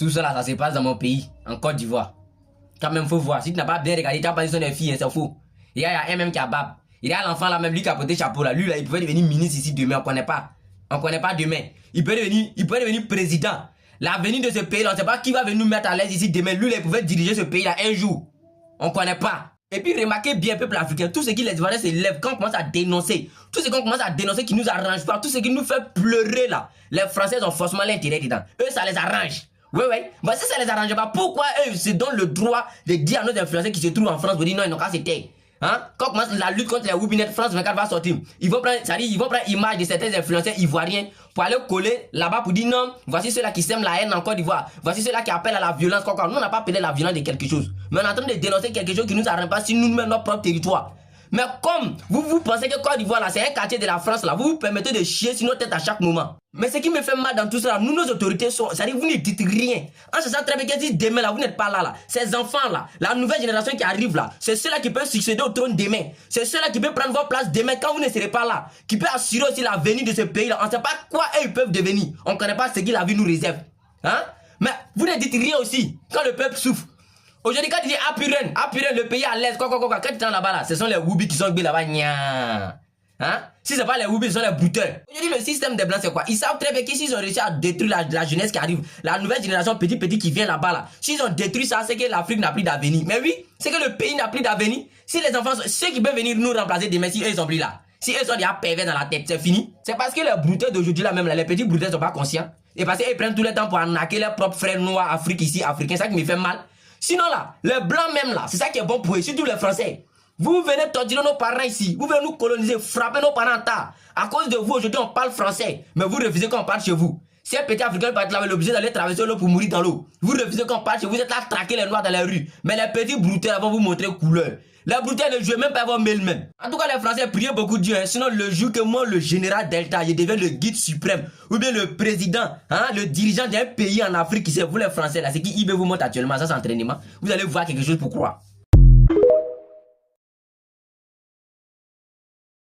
Tout cela, ça se passe dans mon pays, en Côte d'Ivoire. Quand même, faut voir. Si tu n'as pas bien regardé, tu as pas dit ce sont des filles, hein, c'est faux. Il y a un même qui a bab. Il y a l'enfant là, même lui qui a porté chapeau là. Lui là, il pouvait devenir ministre ici demain, on connaît pas. On connaît pas demain. Il peut devenir président. L'avenir de ce pays là, on ne sait pas qui va venir nous mettre à l'aise ici demain. Lui là, il pouvait diriger ce pays là un jour. On connaît pas. Et puis remarquez bien, peuple africain, tout ce qui les Ivoiriens se lèvent quand on commence à dénoncer, tout ce qu'on commence à dénoncer qui nous arrange pas, tout ce qui nous fait pleurer là, les Français ont forcément l'intérêt dedans. Eux, ça les arrange. Oui. Mais si ça les arrange pas, pourquoi eux se donnent le droit de dire à nos influenceurs qui se trouvent en France, vous dire non, ils n'ont qu'à se taire. Hein? Quand on commence la lutte contre les Woubinettes, France 24 va sortir. Ils vont prendre l'image de certains influenceurs ivoiriens pour aller coller là-bas pour dire non, voici ceux-là qui sèment la haine en Côte d'Ivoire. Voici ceux-là qui appellent à la violence. Nous, on n'a pas appelé la violence de quelque chose. Mais on est en train de dénoncer quelque chose qui nous arrange pas si nous mettons notre propre territoire. Mais comme vous pensez que Côte d'Ivoire là, c'est un quartier de la France là, vous vous permettez de chier sur nos têtes à chaque moment. Mais ce qui me fait mal dans tout ça, nous, nos autorités sont, c'est-à-dire vous ne dites rien. En sachant très bien que si demain là, vous n'êtes pas là, ces enfants là, la nouvelle génération qui arrive là, c'est ceux-là qui peuvent succéder au trône demain. C'est ceux-là qui peuvent prendre votre place demain quand vous ne serez pas là. Qui peuvent assurer aussi l'avenir de ce pays là. On ne sait pas quoi ils peuvent devenir. On ne connaît pas ce que la vie nous réserve. Hein? Mais vous ne dites rien aussi quand le peuple souffre. Aujourd'hui, quand tu dis Apuren, le pays à l'aise, quand tu es là-bas là, ce sont les Woubis qui sont là-bas. Hein? Si c'est pas les Woubis, ce sont les brouteurs. Aujourd'hui, le système des Blancs, c'est quoi? Ils savent très bien que s'ils ont réussi à détruire la jeunesse qui arrive, la nouvelle génération petit qui vient là-bas là, s'ils ont détruit ça, c'est que l'Afrique n'a plus d'avenir. Mais oui, c'est que le pays n'a plus d'avenir. Si les enfants, ceux qui peuvent venir nous remplacer demain, si eux ils sont plus là, si eux sont déjà pervers dans la tête, c'est fini. C'est parce que les brouteurs d'aujourd'hui là même, là, les petits brouteurs sont pas conscients. Et parce qu'ils prennent tout le temps pour arnaquer leurs propres frères noirs, Afrique ici, africains, c'est ça qui me fait mal. Sinon là, les blancs même là, c'est ça qui est bon pour eux, surtout les Français. Vous venez torturer nos parents ici, vous venez nous coloniser, frapper nos parents tard. À cause de vous, aujourd'hui on parle français, mais vous refusez qu'on parle chez vous. Si un petit Africain peut être l'obligé d'aller traverser l'eau pour mourir dans l'eau, vous refusez qu'on parle chez vous, vous êtes là à traquer les noirs dans les rues. Mais les petits brouteurs vont vous montrer couleur. Les brouteurs ne jouent même pas vos mails même. En tout cas, les Français priez beaucoup Dieu, hein. Sinon le jour que moi, le général Delta, je deviens le guide suprême, ou bien le président, hein, le dirigeant d'un pays en Afrique, qui c'est vous les Français là, c'est qui IB vous montre actuellement, ça c'est entraînement. Vous allez voir quelque chose pour croire.